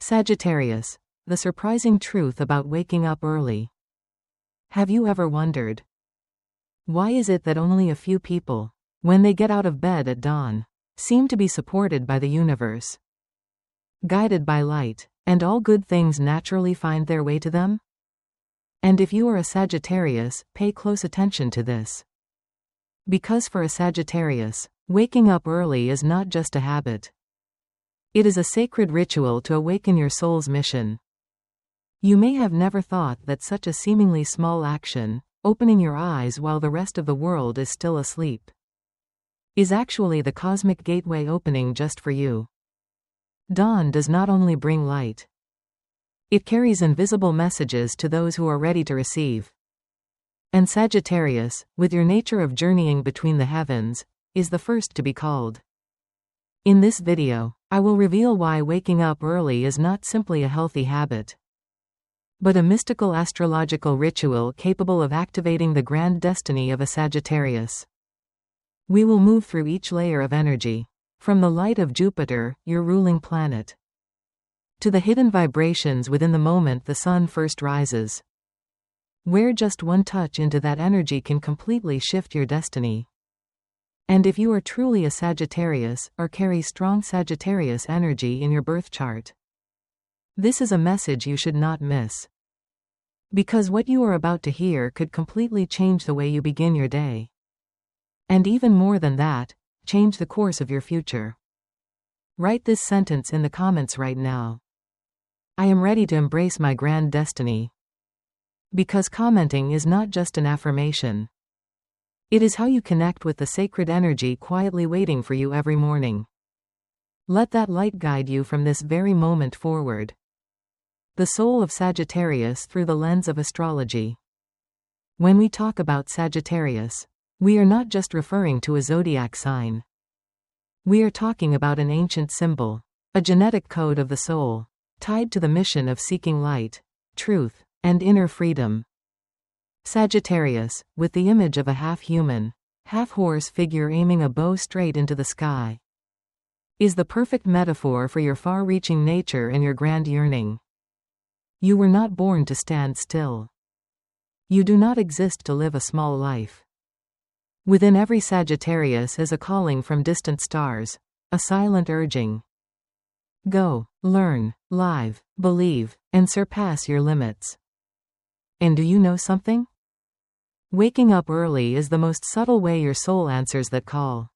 Sagittarius, the surprising truth about waking up early. Have you ever wondered, why is it that only a few people, when they get out of bed at dawn, seem to be supported by the universe, guided by light, and all good things naturally find their way to them? And if you are a Sagittarius, pay close attention to this. Because for a Sagittarius, waking up early is not just a habit. It is a sacred ritual to awaken your soul's mission. You may have never thought that such a seemingly small action, opening your eyes while the rest of the world is still asleep, is actually the cosmic gateway opening just for you. Dawn does not only bring light. It carries invisible messages to those who are ready to receive. And Sagittarius, with your nature of journeying between the heavens, is the first to be called. In this video, I will reveal why waking up early is not simply a healthy habit, but a mystical astrological ritual capable of activating the grand destiny of a Sagittarius. We will move through each layer of energy, from the light of Jupiter, your ruling planet, to the hidden vibrations within the moment the sun first rises, where just one touch into that energy can completely shift your destiny. And if you are truly a Sagittarius, or carry strong Sagittarius energy in your birth chart, this is a message you should not miss. Because what you are about to hear could completely change the way you begin your day. And even more than that, change the course of your future. Write this sentence in the comments right now. I am ready to embrace my grand destiny. Because commenting is not just an affirmation. It is how you connect with the sacred energy quietly waiting for you every morning. Let that light guide you from this very moment forward. The soul of Sagittarius through the lens of astrology. When we talk about Sagittarius, we are not just referring to a zodiac sign. We are talking about an ancient symbol, a genetic code of the soul, tied to the mission of seeking light, truth, and inner freedom. Sagittarius, with the image of a half-human, half-horse figure aiming a bow straight into the sky, is the perfect metaphor for your far-reaching nature and your grand yearning. You were not born to stand still. You do not exist to live a small life. Within every Sagittarius is a calling from distant stars, a silent urging. Go, learn, live, believe, and surpass your limits. And do you know something? Waking up early is the most subtle way your soul answers that call.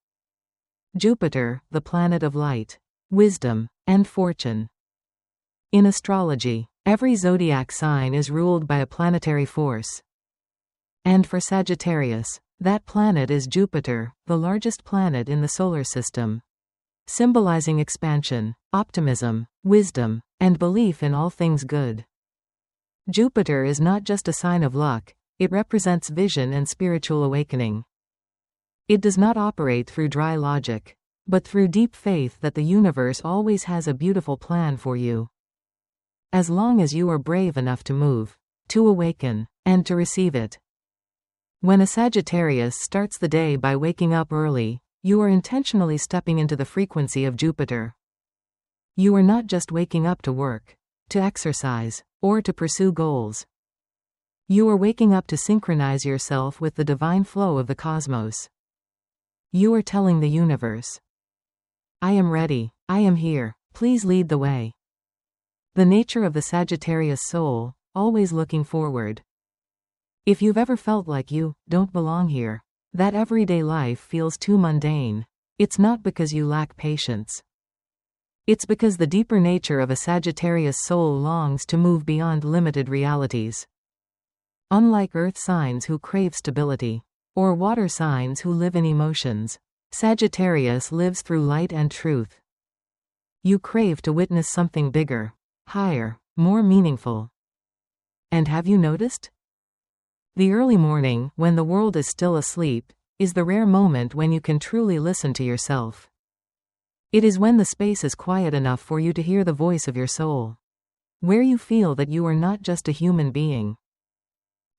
Jupiter, the planet of light, wisdom, and fortune. In astrology, every zodiac sign is ruled by a planetary force. And for Sagittarius, that planet is Jupiter, the largest planet in the solar system, symbolizing expansion, optimism, wisdom, and belief in all things good. Jupiter is not just a sign of luck, it represents vision and spiritual awakening. It does not operate through dry logic, but through deep faith that the universe always has a beautiful plan for you. As long as you are brave enough to move, to awaken, and to receive it. When a Sagittarius starts the day by waking up early, you are intentionally stepping into the frequency of Jupiter. You are not just waking up to work, to exercise, or to pursue goals. You are waking up to synchronize yourself with the divine flow of the cosmos. You are telling the universe, I am ready, I am here, please lead the way. The nature of the Sagittarius soul, always looking forward. If you've ever felt like you don't belong here, that everyday life feels too mundane, it's not because you lack patience. It's because the deeper nature of a Sagittarius soul longs to move beyond limited realities. Unlike earth signs who crave stability, or water signs who live in emotions, Sagittarius lives through light and truth. You crave to witness something bigger, higher, more meaningful. And have you noticed? The early morning, when the world is still asleep, is the rare moment when you can truly listen to yourself. It is when the space is quiet enough for you to hear the voice of your soul, where you feel that you are not just a human being,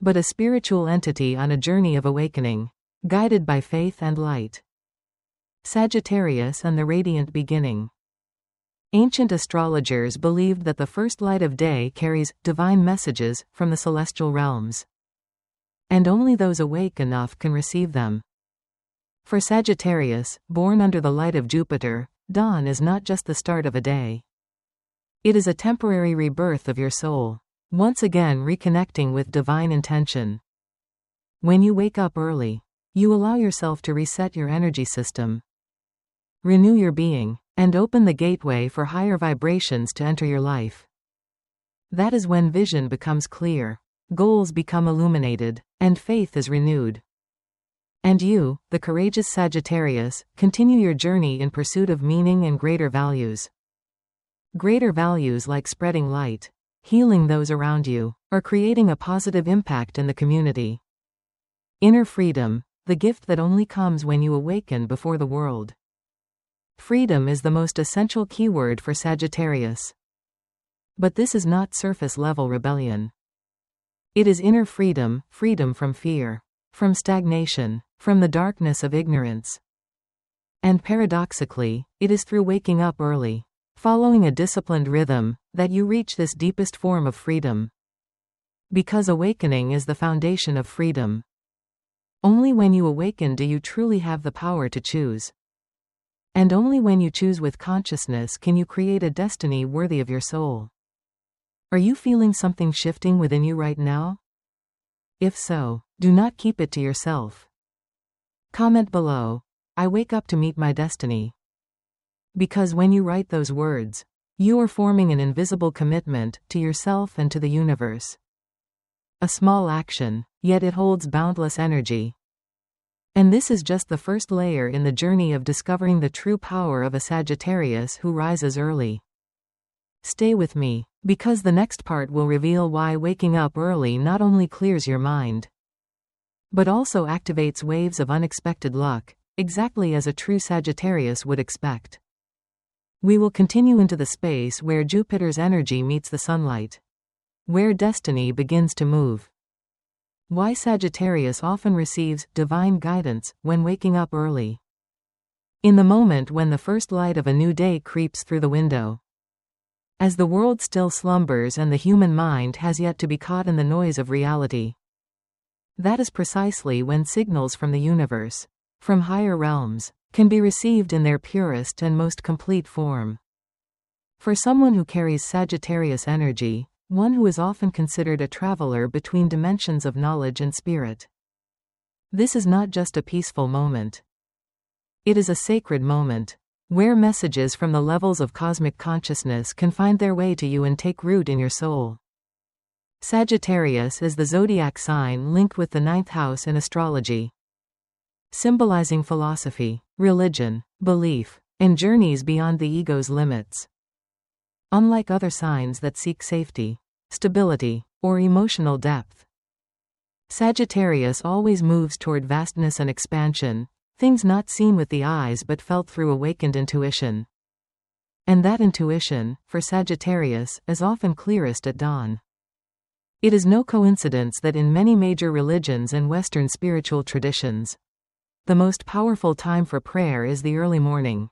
but a spiritual entity on a journey of awakening, guided by faith and light. Sagittarius and the radiant beginning. Ancient astrologers believed that the first light of day carries divine messages from the celestial realms, and only those awake enough can receive them. For Sagittarius, born under the light of Jupiter, dawn is not just the start of a day. It is a temporary rebirth of your soul, once again reconnecting with divine intention. When you wake up early, you allow yourself to reset your energy system, renew your being, and open the gateway for higher vibrations to enter your life. That is when vision becomes clear, goals become illuminated, and faith is renewed. And you, the courageous Sagittarius, continue your journey in pursuit of meaning and greater values. Greater values like spreading light, healing those around you, or creating a positive impact in the community. Inner freedom, the gift that only comes when you awaken before the world. Freedom is the most essential keyword for Sagittarius. But this is not surface-level rebellion. It is inner freedom, freedom from fear, from stagnation, from the darkness of ignorance. And paradoxically, it is through waking up early, following a disciplined rhythm, that you reach this deepest form of freedom. Because awakening is the foundation of freedom. Only when you awaken do you truly have the power to choose. And only when you choose with consciousness can you create a destiny worthy of your soul. Are you feeling something shifting within you right now? If so, do not keep it to yourself. Comment below, "I wake up to meet my destiny." Because when you write those words, you are forming an invisible commitment to yourself and to the universe. A small action, yet it holds boundless energy. And this is just the first layer in the journey of discovering the true power of a Sagittarius who rises early. Stay with me, because the next part will reveal why waking up early not only clears your mind, but also activates waves of unexpected luck, exactly as a true Sagittarius would expect. We will continue into the space where Jupiter's energy meets the sunlight, where destiny begins to move. Why Sagittarius often receives divine guidance when waking up early. In the moment when the first light of a new day creeps through the window. As the world still slumbers and the human mind has yet to be caught in the noise of reality. That is precisely when signals from the universe, from higher realms, can be received in their purest and most complete form. For someone who carries Sagittarius energy, one who is often considered a traveler between dimensions of knowledge and spirit. This is not just a peaceful moment. It is a sacred moment, where messages from the levels of cosmic consciousness can find their way to you and take root in your soul. Sagittarius is the zodiac sign linked with the 9th house in astrology, symbolizing philosophy, religion, belief, and journeys beyond the ego's limits. Unlike other signs that seek safety, stability, or emotional depth, Sagittarius always moves toward vastness and expansion, things not seen with the eyes but felt through awakened intuition. And that intuition, for Sagittarius, is often clearest at dawn. It is no coincidence that in many major religions and Western spiritual traditions, the most powerful time for prayer is the early morning.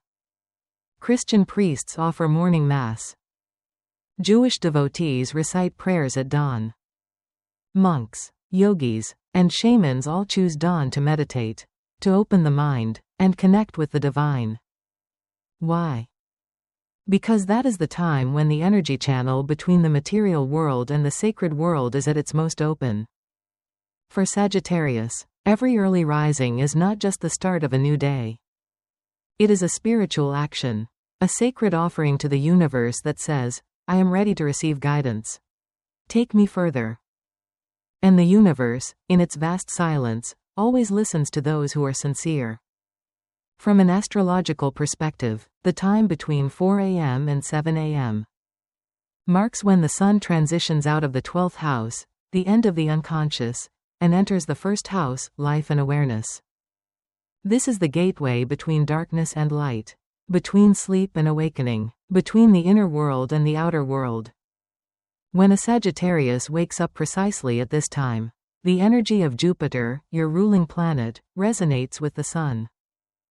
Christian priests offer morning mass. Jewish devotees recite prayers at dawn. Monks, yogis, and shamans all choose dawn to meditate, to open the mind, and connect with the divine. Why? Because that is the time when the energy channel between the material world and the sacred world is at its most open. For Sagittarius, every early rising is not just the start of a new day. It is a spiritual action, a sacred offering to the universe that says, "I am ready to receive guidance. Take me further." And the universe, in its vast silence, always listens to those who are sincere. From an astrological perspective, the time between 4 a.m. and 7 a.m. marks when the sun transitions out of the 12th house, the end of the unconscious, and enters the first house, life and awareness. This is the gateway between darkness and light, between sleep and awakening, between the inner world and the outer world. When a Sagittarius wakes up precisely at this time, the energy of Jupiter, your ruling planet, resonates with the sun,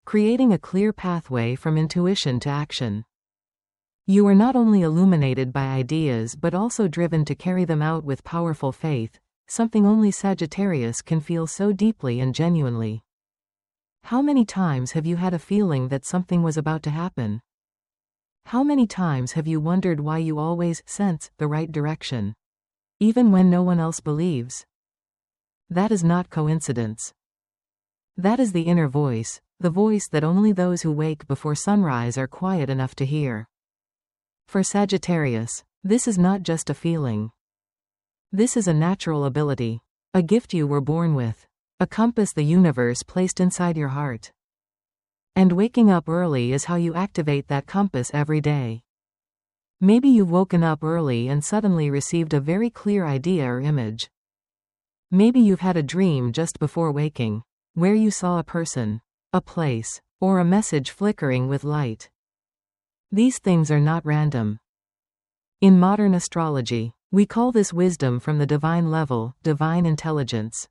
creating a clear pathway from intuition to action. You are not only illuminated by ideas but also driven to carry them out with powerful faith, something only Sagittarius can feel so deeply and genuinely. How many times have you had a feeling that something was about to happen? How many times have you wondered why you always sense the right direction, even when no one else believes? That is not coincidence. That is the inner voice, the voice that only those who wake before sunrise are quiet enough to hear. For Sagittarius, this is not just a feeling. This is a natural ability, a gift you were born with, a compass the universe placed inside your heart. And waking up early is how you activate that compass every day. Maybe you've woken up early and suddenly received a very clear idea or image. Maybe you've had a dream just before waking, where you saw a person, a place, or a message flickering with light. These things are not random. In modern astrology, we call this wisdom from the divine level, divine intelligence.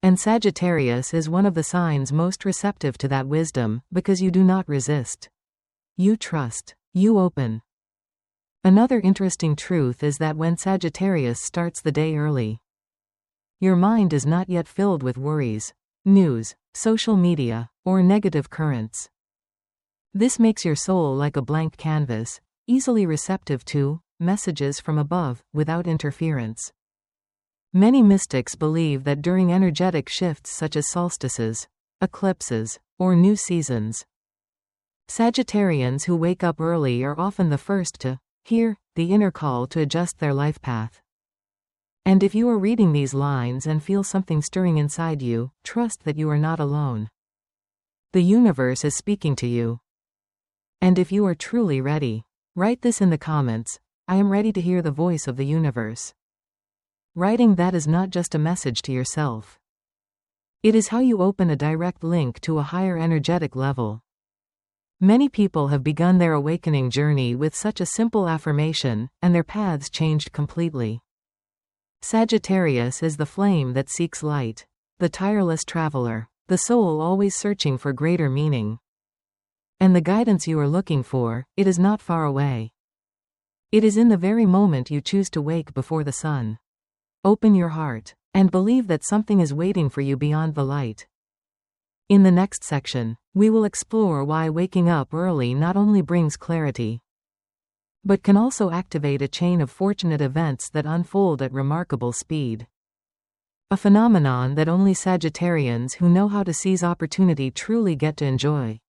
And Sagittarius is one of the signs most receptive to that wisdom, because you do not resist. You trust. You open. Another interesting truth is that when Sagittarius starts the day early, your mind is not yet filled with worries, news, social media, or negative currents. This makes your soul like a blank canvas, easily receptive to messages from above, without interference. Many mystics believe that during energetic shifts such as solstices, eclipses, or new seasons, Sagittarians who wake up early are often the first to hear the inner call to adjust their life path. And if you are reading these lines and feel something stirring inside you, trust that you are not alone. The universe is speaking to you. And if you are truly ready, write this in the comments: I am ready to hear the voice of the universe. Writing that is not just a message to yourself. It is how you open a direct link to a higher energetic level. Many people have begun their awakening journey with such a simple affirmation, and their paths changed completely. Sagittarius is the flame that seeks light, the tireless traveler, the soul always searching for greater meaning. And the guidance you are looking for, it is not far away. It is in the very moment you choose to wake before the sun. Open your heart, and believe that something is waiting for you beyond the light. In the next section, we will explore why waking up early not only brings clarity, but can also activate a chain of fortunate events that unfold at remarkable speed. A phenomenon that only Sagittarians who know how to seize opportunity truly get to enjoy.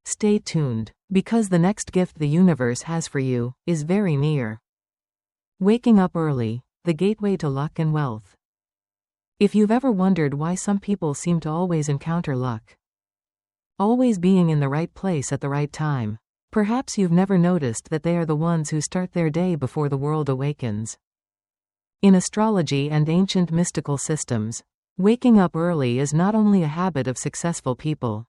Stay tuned, because the next gift the universe has for you is very near. Waking up early, the gateway to luck and wealth. If you've ever wondered why some people seem to always encounter luck, always being in the right place at the right time, perhaps you've never noticed that they are the ones who start their day before the world awakens. In astrology and ancient mystical systems, waking up early is not only a habit of successful people,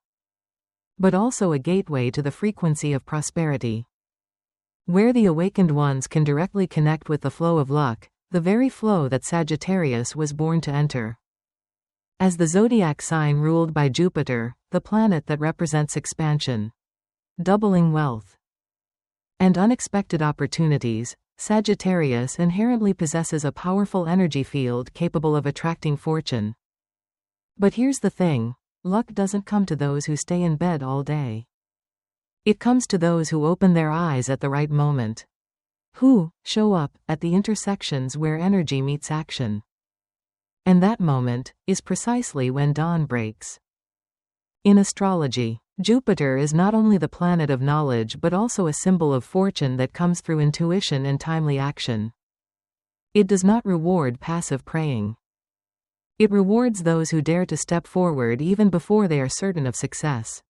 but also a gateway to the frequency of prosperity. Where the awakened ones can directly connect with the flow of luck, the very flow that Sagittarius was born to enter. As the Zodiac sign ruled by Jupiter, the planet that represents expansion, doubling wealth, and unexpected opportunities, Sagittarius inherently possesses a powerful energy field capable of attracting fortune. But here's the thing: luck doesn't come to those who stay in bed all day. It comes to those who open their eyes at the right moment, who show up at the intersections where energy meets action. And that moment is precisely when dawn breaks. In astrology, Jupiter is not only the planet of knowledge but also a symbol of fortune that comes through intuition and timely action. It does not reward passive praying. It rewards those who dare to step forward even before they are certain of success.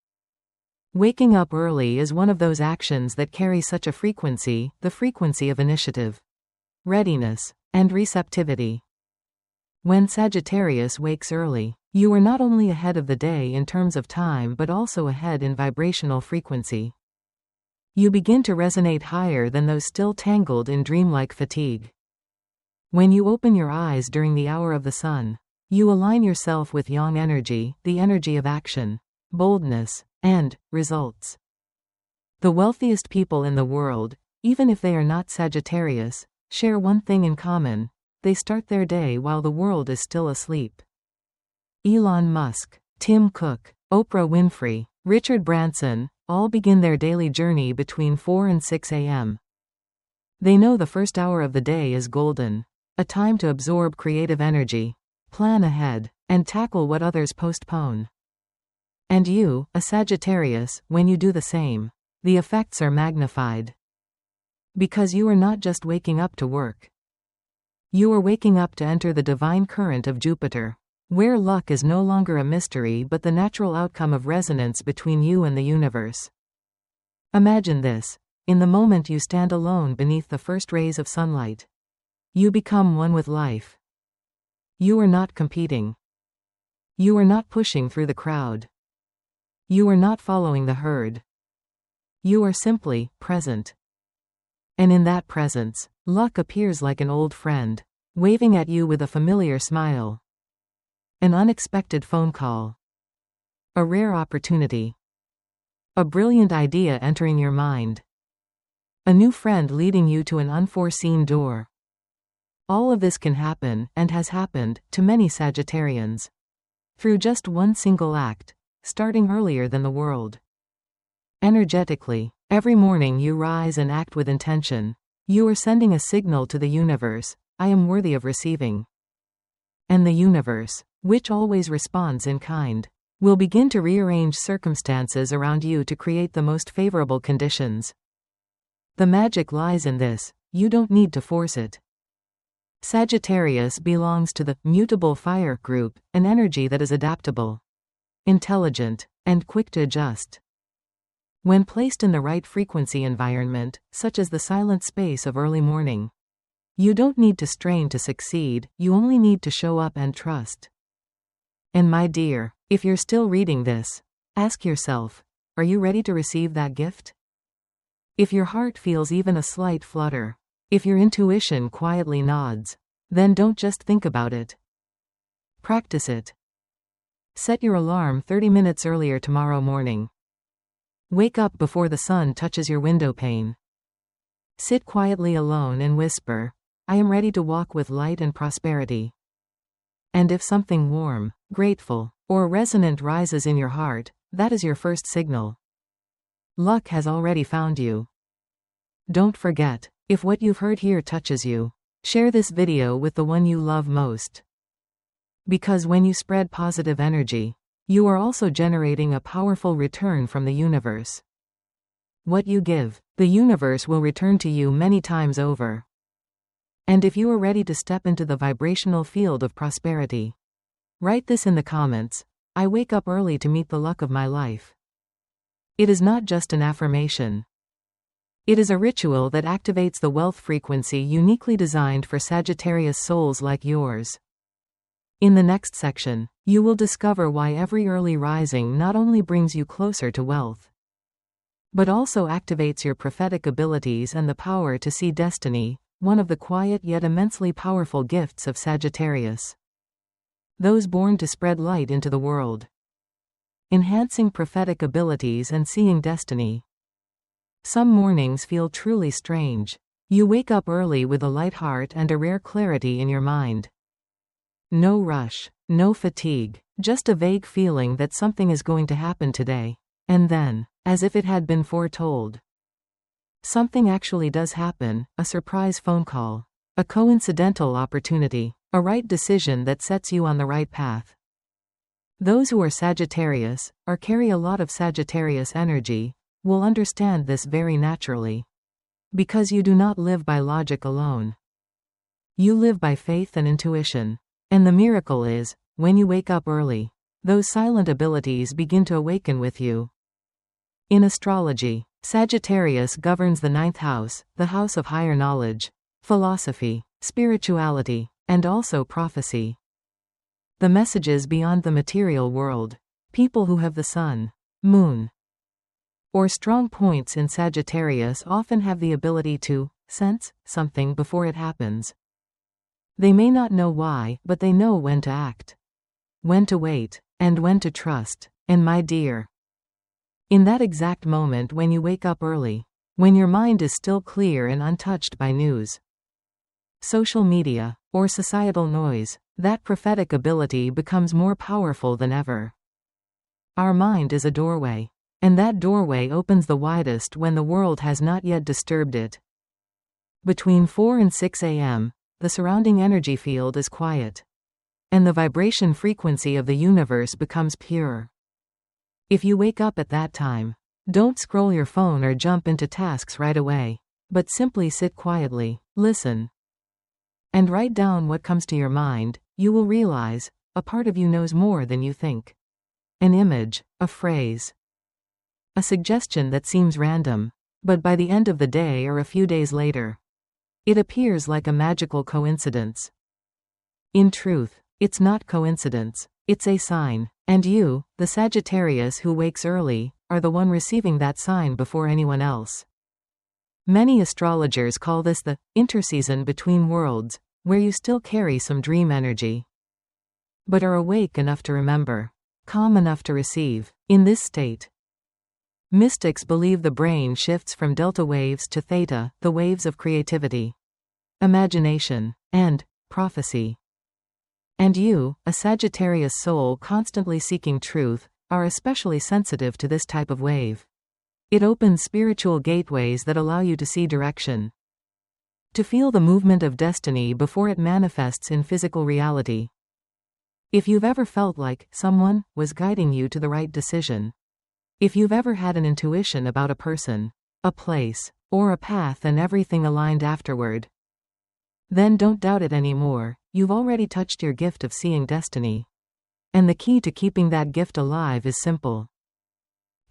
Waking up early is one of those actions that carry such a frequency, the frequency of initiative, readiness, and receptivity. When Sagittarius wakes early, you are not only ahead of the day in terms of time but also ahead in vibrational frequency. You begin to resonate higher than those still tangled in dreamlike fatigue. When you open your eyes during the hour of the sun, you align yourself with yang energy, the energy of action, boldness, and results. The wealthiest people in the world, even if they are not Sagittarius, share one thing in common: they start their day while the world is still asleep. Elon Musk, Tim Cook, Oprah Winfrey, Richard Branson, all begin their daily journey between 4 and 6 a.m. They know the first hour of the day is golden, a time to absorb creative energy, plan ahead, and tackle what others postpone. And you, a Sagittarius, when you do the same, the effects are magnified. Because you are not just waking up to work. You are waking up to enter the divine current of Jupiter, where luck is no longer a mystery but the natural outcome of resonance between you and the universe. Imagine this: in the moment you stand alone beneath the first rays of sunlight, you become one with life. You are not competing. You are not pushing through the crowd. You are not following the herd. You are simply present. And in that presence, luck appears like an old friend, waving at you with a familiar smile. An unexpected phone call. A rare opportunity. A brilliant idea entering your mind. A new friend leading you to an unforeseen door. All of this can happen, and has happened, to many Sagittarians. Through just one single act, starting earlier than the world. Energetically, every morning you rise and act with intention. You are sending a signal to the universe: I am worthy of receiving. And the universe, which always responds in kind, will begin to rearrange circumstances around you to create the most favorable conditions. The magic lies in this: you don't need to force it. Sagittarius belongs to the mutable fire group, an energy that is adaptable, intelligent, and quick to adjust. When placed in the right frequency environment, such as the silent space of early morning, you don't need to strain to succeed, you only need to show up and trust. And my dear, if you're still reading this, ask yourself, are you ready to receive that gift? If your heart feels even a slight flutter, if your intuition quietly nods, then don't just think about it. Practice it. Set your alarm 30 minutes earlier tomorrow morning. Wake up before the sun touches your window pane. Sit quietly alone and whisper, I am ready to walk with light and prosperity. And if something warm, grateful, or resonant rises in your heart, that is your first signal. Luck has already found you. Don't forget, if what you've heard here touches you, share this video with the one you love most. Because when you spread positive energy, you are also generating a powerful return from the universe. What you give, the universe will return to you many times over. And if you are ready to step into the vibrational field of prosperity, write this in the comments: I wake up early to meet the luck of my life. It is not just an affirmation. It is a ritual that activates the wealth frequency uniquely designed for Sagittarius souls like yours. In the next section, you will discover why every early rising not only brings you closer to wealth, but also activates your prophetic abilities and the power to see destiny, one of the quiet yet immensely powerful gifts of Sagittarius. Those born to spread light into the world. Enhancing prophetic abilities and seeing destiny. Some mornings feel truly strange. You wake up early with a light heart and a rare clarity in your mind. No rush, no fatigue, just a vague feeling that something is going to happen today. And then, as if it had been foretold, something actually does happen: a surprise phone call, a coincidental opportunity, a right decision that sets you on the right path. Those who are Sagittarius, or carry a lot of Sagittarius energy, will understand this very naturally. Because you do not live by logic alone. You live by faith and intuition. And the miracle is, when you wake up early, those silent abilities begin to awaken with you. In astrology, Sagittarius governs the 9th house, the house of higher knowledge, philosophy, spirituality, and also prophecy. The messages beyond the material world. People who have the sun, moon, or strong points in Sagittarius often have the ability to sense something before it happens. They may not know why, but they know when to act, when to wait, and when to trust. And my dear, In that exact moment when you wake up early, when your mind is still clear and untouched by news, social media, or societal noise, that prophetic ability becomes more powerful than ever. Our mind is a doorway, and that doorway opens the widest when the world has not yet disturbed it. Between 4 and 6 a.m., the surrounding energy field is quiet, and the vibration frequency of the universe becomes pure. If you wake up at that time, don't scroll your phone or jump into tasks right away, but simply sit quietly, listen, and write down what comes to your mind. You will realize, a part of you knows more than you think. An image, a phrase, a suggestion that seems random, but by the end of the day or a few days later, it appears like a magical coincidence. In truth, it's not coincidence, it's a sign, and you, the Sagittarius who wakes early, are the one receiving that sign before anyone else. Many astrologers call this the interseason between worlds, where you still carry some dream energy, but are awake enough to remember, calm enough to receive. In this state, mystics believe the brain shifts from delta waves to theta, the waves of creativity, imagination, and prophecy. And you, a Sagittarius soul constantly seeking truth, are especially sensitive to this type of wave. It opens spiritual gateways that allow you to see direction, to feel the movement of destiny before it manifests in physical reality. If you've ever felt like someone was guiding you to the right decision, if you've ever had an intuition about a person, a place, or a path and everything aligned afterward, then don't doubt it anymore. You've already touched your gift of seeing destiny. And the key to keeping that gift alive is simple.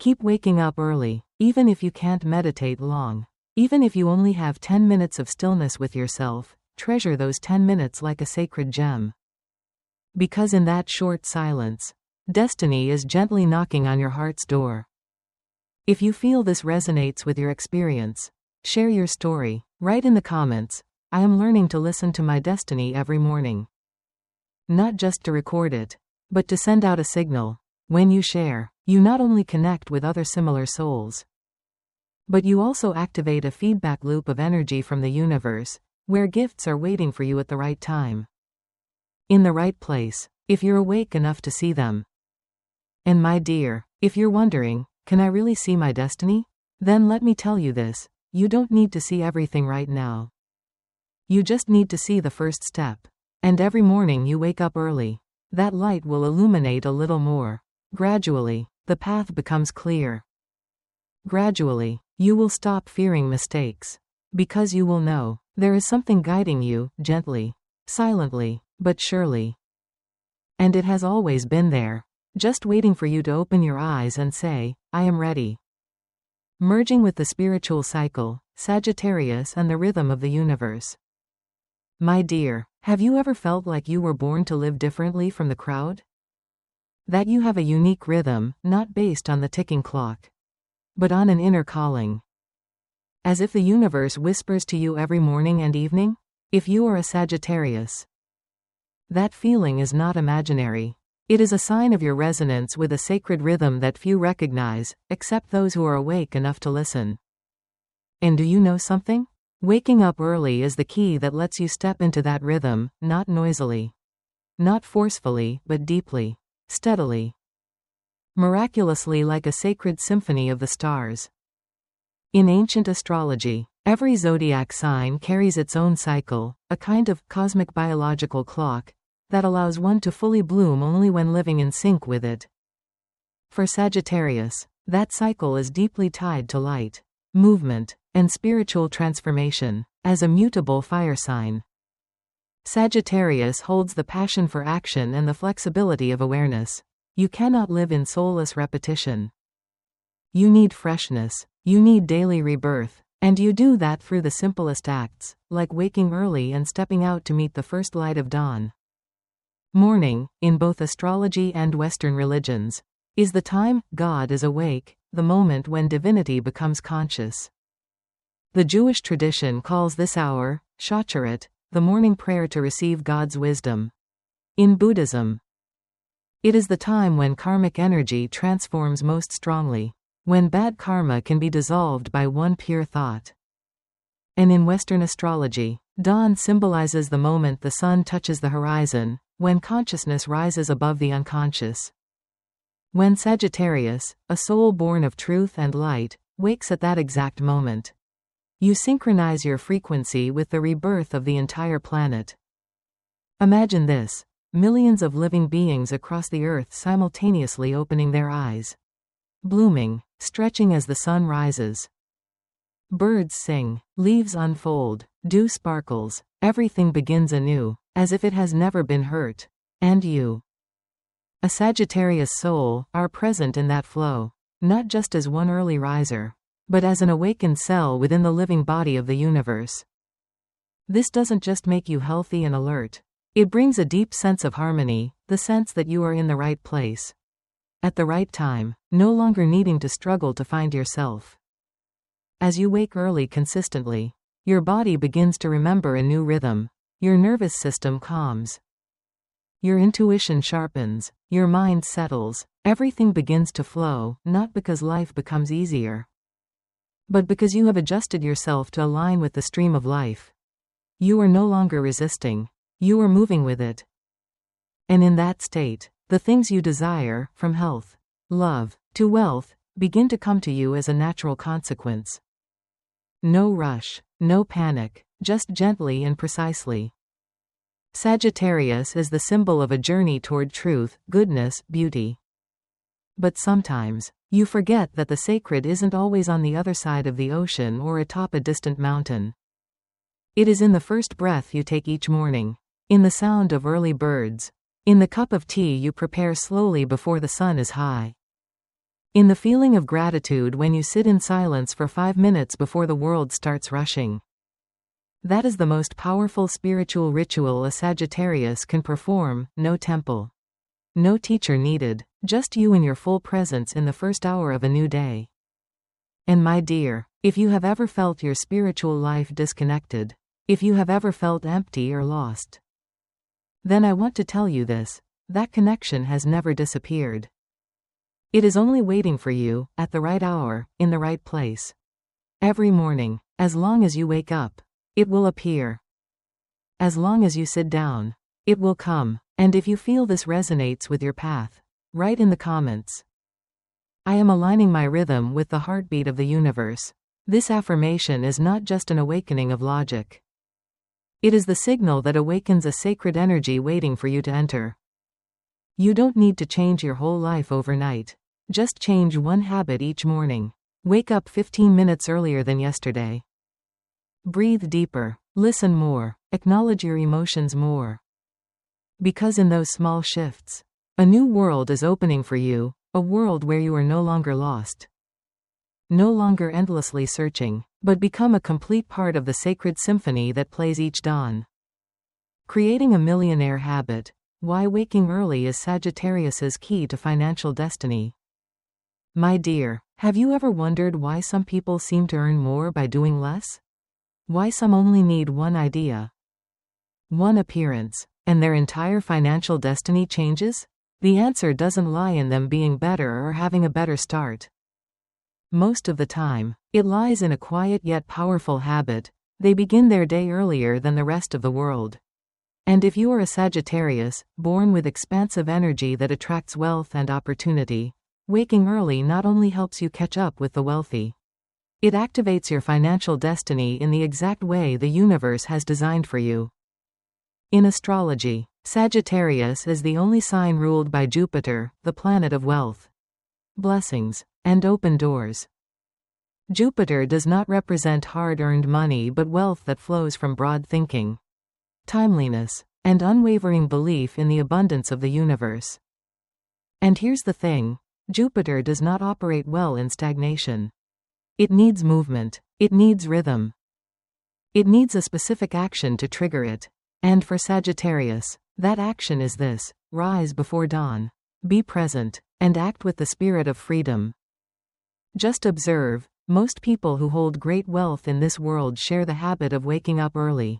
Keep waking up early, even if you can't meditate long. Even if you only have 10 minutes of stillness with yourself, treasure those 10 minutes like a sacred gem. Because in that short silence, destiny is gently knocking on your heart's door. If you feel this resonates with your experience, share your story. Write in the comments, I am learning to listen to my destiny every morning. Not just to record it, but to send out a signal. When you share, you not only connect with other similar souls, but you also activate a feedback loop of energy from the universe, where gifts are waiting for you at the right time, in the right place, if you're awake enough to see them. And my dear, if you're wondering, can I really see my destiny? Then let me tell you this, you don't need to see everything right now. You just need to see the first step. And every morning you wake up early, that light will illuminate a little more. Gradually, the path becomes clear. Gradually, you will stop fearing mistakes, because you will know there is something guiding you, gently, silently, but surely. And it has always been there, just waiting for you to open your eyes and say, I am ready. Merging with the spiritual cycle, Sagittarius and the rhythm of the universe. My dear, have you ever felt like you were born to live differently from the crowd? That you have a unique rhythm, not based on the ticking clock, but on an inner calling. As if the universe whispers to you every morning and evening? If you are a Sagittarius, that feeling is not imaginary. It is a sign of your resonance with a sacred rhythm that few recognize, except those who are awake enough to listen. And do you know something? Waking up early is the key that lets you step into that rhythm, not noisily, not forcefully, but deeply, steadily, miraculously, like a sacred symphony of the stars. In ancient astrology, every zodiac sign carries its own cycle, a kind of cosmic biological clock that allows one to fully bloom only when living in sync with it. For Sagittarius, that cycle is deeply tied to light, movement, and spiritual transformation. As a mutable fire sign, Sagittarius holds the passion for action and the flexibility of awareness. You cannot live in soulless repetition. You need freshness. You need daily rebirth. And you do that through the simplest acts, like waking early and stepping out to meet the first light of dawn. Morning, in both astrology and Western religions, is the time God is awake, the moment when divinity becomes conscious. The Jewish tradition calls this hour, Shacharit, the morning prayer to receive God's wisdom. In Buddhism, it is the time when karmic energy transforms most strongly, when bad karma can be dissolved by one pure thought. And in Western astrology, dawn symbolizes the moment the sun touches the horizon, when consciousness rises above the unconscious. When Sagittarius, a soul born of truth and light, wakes at that exact moment, you synchronize your frequency with the rebirth of the entire planet. Imagine this: millions of living beings across the earth simultaneously opening their eyes, blooming, stretching as the sun rises. Birds sing, leaves unfold, dew sparkles, everything begins anew, as if it has never been hurt. And you, a Sagittarius soul, are present in that flow, not just as one early riser, but as an awakened cell within the living body of the universe. This doesn't just make you healthy and alert. It brings a deep sense of harmony, the sense that you are in the right place, at the right time, no longer needing to struggle to find yourself. As you wake early consistently, your body begins to remember a new rhythm, your nervous system calms, your intuition sharpens, your mind settles, everything begins to flow, not because life becomes easier, but because you have adjusted yourself to align with the stream of life. You are no longer resisting, you are moving with it. And in that state, the things you desire, from health, love, to wealth, begin to come to you as a natural consequence. No rush, no panic, just gently and precisely. Sagittarius is the symbol of a journey toward truth, goodness, beauty. But sometimes, you forget that the sacred isn't always on the other side of the ocean or atop a distant mountain. It is in the first breath you take each morning, in the sound of early birds, in the cup of tea you prepare slowly before the sun is high, in the feeling of gratitude when you sit in silence for 5 minutes before the world starts rushing. That is the most powerful spiritual ritual a Sagittarius can perform. No temple, no teacher needed, just you in your full presence in the first hour of a new day. And my dear, if you have ever felt your spiritual life disconnected, if you have ever felt empty or lost, then I want to tell you this: that connection has never disappeared. It is only waiting for you, at the right hour, in the right place. Every morning, as long as you wake up, it will appear. As long as you sit down, it will come. And if you feel this resonates with your path, write in the comments: I am aligning my rhythm with the heartbeat of the universe. This affirmation is not just an awakening of logic. It is the signal that awakens a sacred energy waiting for you to enter. You don't need to change your whole life overnight. Just change one habit each morning. Wake up 15 minutes earlier than yesterday. Breathe deeper. Listen more. Acknowledge your emotions more. Because in those small shifts, a new world is opening for you, a world where you are no longer lost, no longer endlessly searching, but become a complete part of the sacred symphony that plays each dawn. Creating a millionaire habit. Why waking early is Sagittarius's key to financial destiny. My dear, have you ever wondered why some people seem to earn more by doing less? Why some only need one idea, one appearance, and their entire financial destiny changes? The answer doesn't lie in them being better or having a better start. Most of the time, it lies in a quiet yet powerful habit. They begin their day earlier than the rest of the world. And if you are a Sagittarius, born with expansive energy that attracts wealth and opportunity, waking early not only helps you catch up with the wealthy, it activates your financial destiny in the exact way the universe has designed for you. In astrology, Sagittarius is the only sign ruled by Jupiter, the planet of wealth, blessings, and open doors. Jupiter does not represent hard-earned money but wealth that flows from broad thinking, timeliness, and unwavering belief in the abundance of the universe. And here's the thing: Jupiter does not operate well in stagnation. It needs movement. It needs rhythm. It needs a specific action to trigger it. And for Sagittarius, that action is this: rise before dawn. Be present, and act with the spirit of freedom. Just observe, most people who hold great wealth in this world share the habit of waking up early.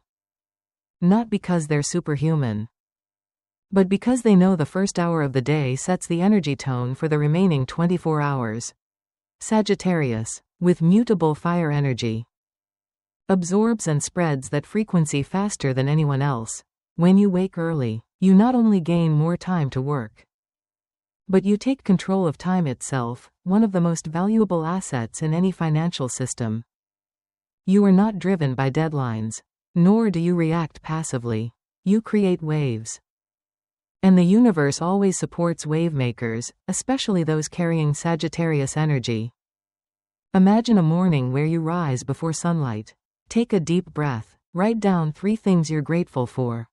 Not because they're superhuman, but because they know the first hour of the day sets the energy tone for the remaining 24 hours. Sagittarius, with mutable fire energy, absorbs and spreads that frequency faster than anyone else. When you wake early, you not only gain more time to work, but you take control of time itself, one of the most valuable assets in any financial system. You are not driven by deadlines, nor do you react passively. You create waves. And the universe always supports wave makers, especially those carrying Sagittarius energy. Imagine a morning where you rise before sunlight. Take a deep breath, write down 3 things you're grateful for.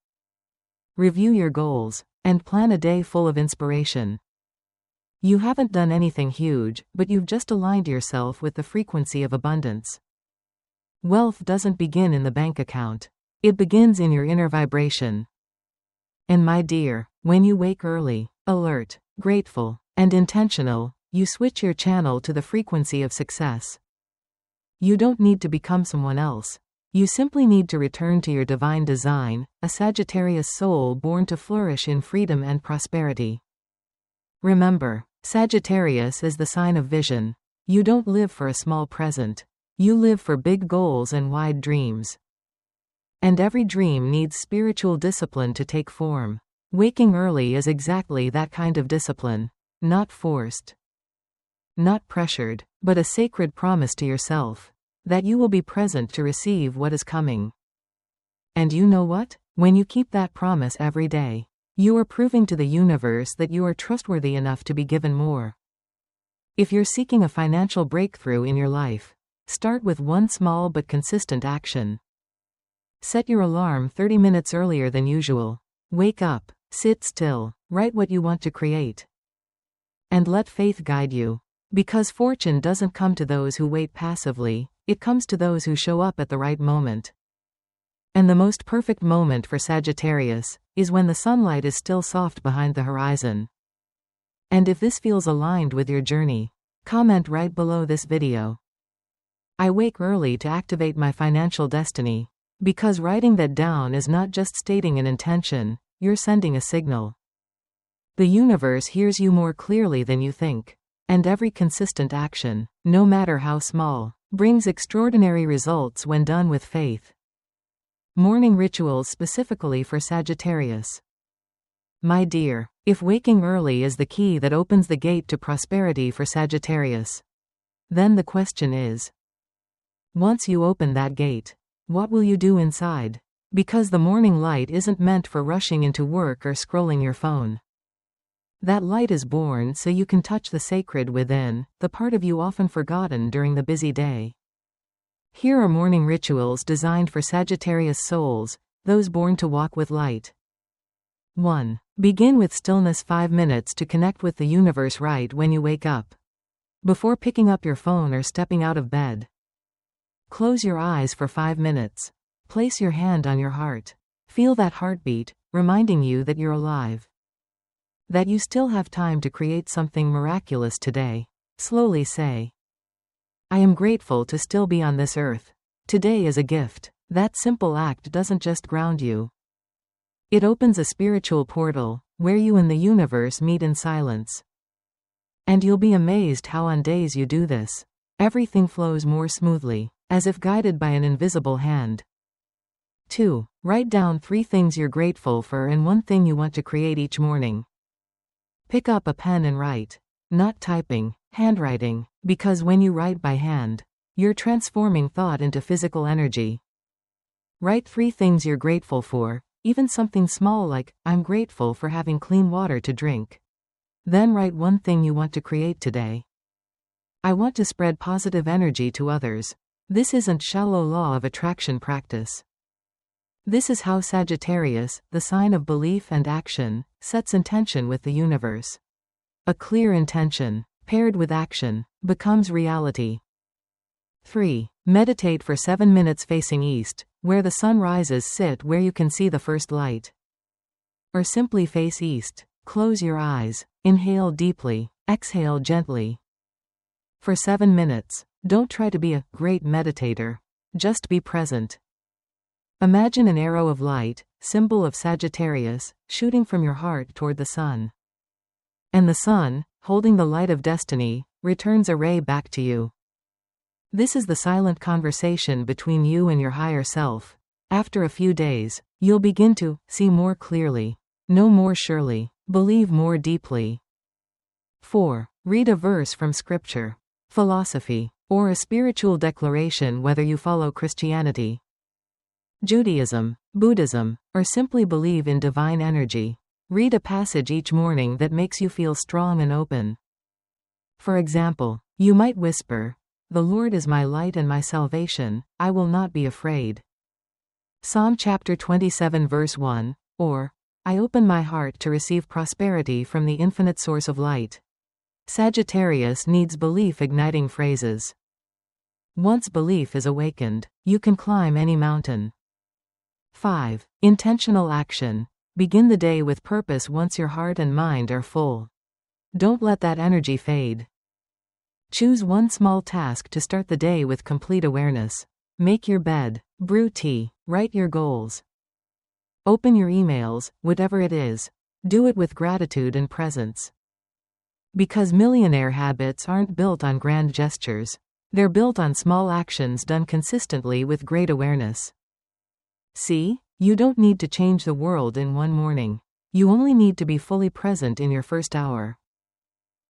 Review your goals, and plan a day full of inspiration. You haven't done anything huge, but you've just aligned yourself with the frequency of abundance. Wealth doesn't begin in the bank account. It begins in your inner vibration. And my dear, when you wake early, alert, grateful, and intentional, you switch your channel to the frequency of success. You don't need to become someone else. You simply need to return to your divine design, a Sagittarius soul born to flourish in freedom and prosperity. Remember, Sagittarius is the sign of vision. You don't live for a small present. You live for big goals and wide dreams. And every dream needs spiritual discipline to take form. Waking early is exactly that kind of discipline. Not forced, not pressured, but a sacred promise to yourself that you will be present to receive what is coming. And you know what? When you keep that promise every day, you are proving to the universe that you are trustworthy enough to be given more. If you're seeking a financial breakthrough in your life, start with one small but consistent action. Set your alarm 30 minutes earlier than usual. Wake up, sit still, write what you want to create. And let faith guide you. Because fortune doesn't come to those who wait passively, it comes to those who show up at the right moment. And the most perfect moment for Sagittarius is when the sunlight is still soft behind the horizon. And if this feels aligned with your journey, comment right below this video. I wake early to activate my financial destiny. Because writing that down is not just stating an intention, you're sending a signal. The universe hears you more clearly than you think. And every consistent action, no matter how small, brings extraordinary results when done with faith. Morning rituals specifically for Sagittarius. My dear, if waking early is the key that opens the gate to prosperity for Sagittarius, then the question is, once you open that gate, what will you do inside? Because the morning light isn't meant for rushing into work or scrolling your phone. That light is born so you can touch the sacred within, the part of you often forgotten during the busy day. Here are morning rituals designed for Sagittarius souls, those born to walk with light. 1. Begin with stillness 5 minutes to connect with the universe right when you wake up. Before picking up your phone or stepping out of bed. Close your eyes for 5 minutes. Place your hand on your heart. Feel that heartbeat, reminding you that you're alive. That you still have time to create something miraculous today. Slowly say, I am grateful to still be on this earth. Today is a gift. That simple act doesn't just ground you. It opens a spiritual portal, where you and the universe meet in silence. And you'll be amazed how on days you do this, everything flows more smoothly, as if guided by an invisible hand. 2. Write down 3 things you're grateful for and 1 thing you want to create each morning. Pick up a pen and write. Not typing, handwriting, because when you write by hand, you're transforming thought into physical energy. Write 3 things you're grateful for, even something small like, I'm grateful for having clean water to drink. Then write 1 thing you want to create today. I want to spread positive energy to others. This isn't shallow law of attraction practice. This is how Sagittarius, the sign of belief and action, sets intention with the universe. A clear intention, paired with action, becomes reality. 3. Meditate for 7 minutes facing east, where the sun rises. Sit where you can see the first light. Or simply face east. Close your eyes, inhale deeply, exhale gently. For 7 minutes, don't try to be a great meditator. Just be present. Imagine an arrow of light, symbol of Sagittarius, shooting from your heart toward the sun. And the sun, holding the light of destiny, returns a ray back to you. This is the silent conversation between you and your higher self. After a few days, you'll begin to see more clearly, know more surely, believe more deeply. 4. Read a verse from scripture, philosophy, or a spiritual declaration, whether you follow Christianity, Judaism, Buddhism, or simply believe in divine energy. Read a passage each morning that makes you feel strong and open. For example, you might whisper, "The Lord is my light and my salvation, I will not be afraid." Psalm chapter 27 verse 1, or, "I open my heart to receive prosperity from the infinite source of light." Sagittarius needs belief-igniting phrases. Once belief is awakened, you can climb any mountain. 5. Intentional action. Begin the day with purpose once your heart and mind are full. Don't let that energy fade. Choose one small task to start the day with complete awareness. Make your bed, brew tea, write your goals. Open your emails, whatever it is. Do it with gratitude and presence. Because millionaire habits aren't built on grand gestures. They're built on small actions done consistently with great awareness. See, you don't need to change the world in one morning. You only need to be fully present in your first hour.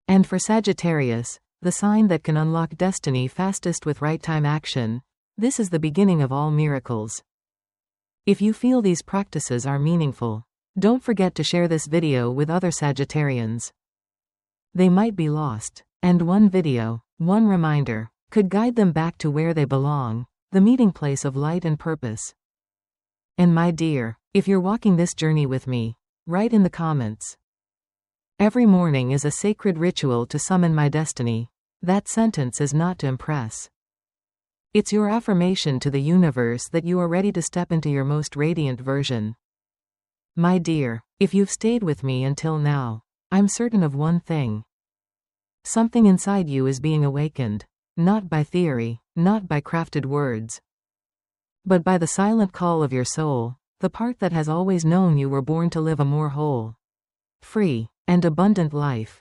And for Sagittarius, the sign that can unlock destiny fastest with right time action, this is the beginning of all miracles. If you feel these practices are meaningful, don't forget to share this video with other Sagittarians. They might be lost, and one video, one reminder, could guide them back to where they belong, the meeting place of light and purpose. And my dear, if you're walking this journey with me, write in the comments, "Every morning is a sacred ritual to summon my destiny." That sentence is not to impress. It's your affirmation to the universe that you are ready to step into your most radiant version. My dear, if you've stayed with me until now, I'm certain of one thing. Something inside you is being awakened, not by theory, not by crafted words, but by the silent call of your soul, the part that has always known you were born to live a more whole, free, and abundant life.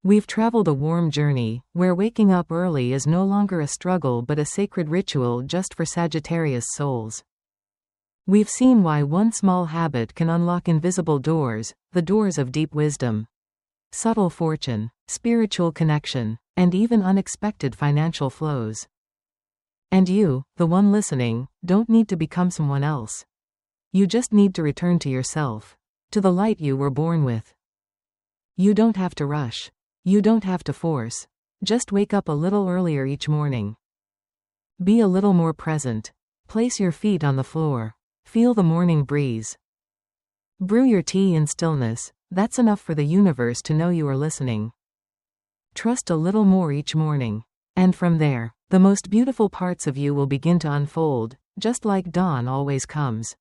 We've traveled a warm journey, where waking up early is no longer a struggle but a sacred ritual just for Sagittarius souls. We've seen why one small habit can unlock invisible doors, the doors of deep wisdom, subtle fortune, spiritual connection, and even unexpected financial flows. And you, the one listening, don't need to become someone else. You just need to return to yourself, to the light you were born with. You don't have to rush. You don't have to force. Just wake up a little earlier each morning. Be a little more present. Place your feet on the floor. Feel the morning breeze. Brew your tea in stillness. That's enough for the universe to know you are listening. Trust a little more each morning. And from there, the most beautiful parts of you will begin to unfold, just like dawn always comes.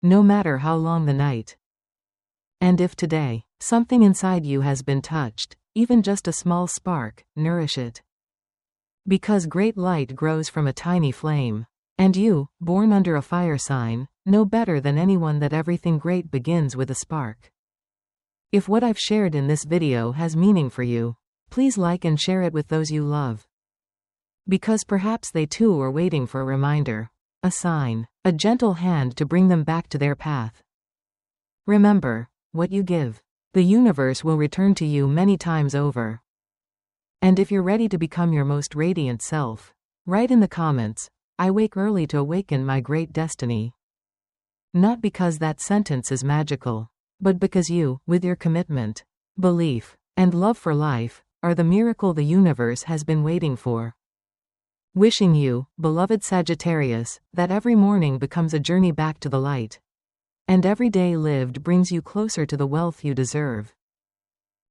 No matter how long the night. And if today, something inside you has been touched, even just a small spark, nourish it. Because great light grows from a tiny flame. And you, born under a fire sign, know better than anyone that everything great begins with a spark. If what I've shared in this video has meaning for you, please like and share it with those you love. Because perhaps they too are waiting for a reminder, a sign, a gentle hand to bring them back to their path. Remember, what you give, the universe will return to you many times over. And if you're ready to become your most radiant self, write in the comments, "I wake early to awaken my great destiny." Not because that sentence is magical, but because you, with your commitment, belief, and love for life, are the miracle the universe has been waiting for. Wishing you, beloved Sagittarius, that every morning becomes a journey back to the light. And every day lived brings you closer to the wealth you deserve.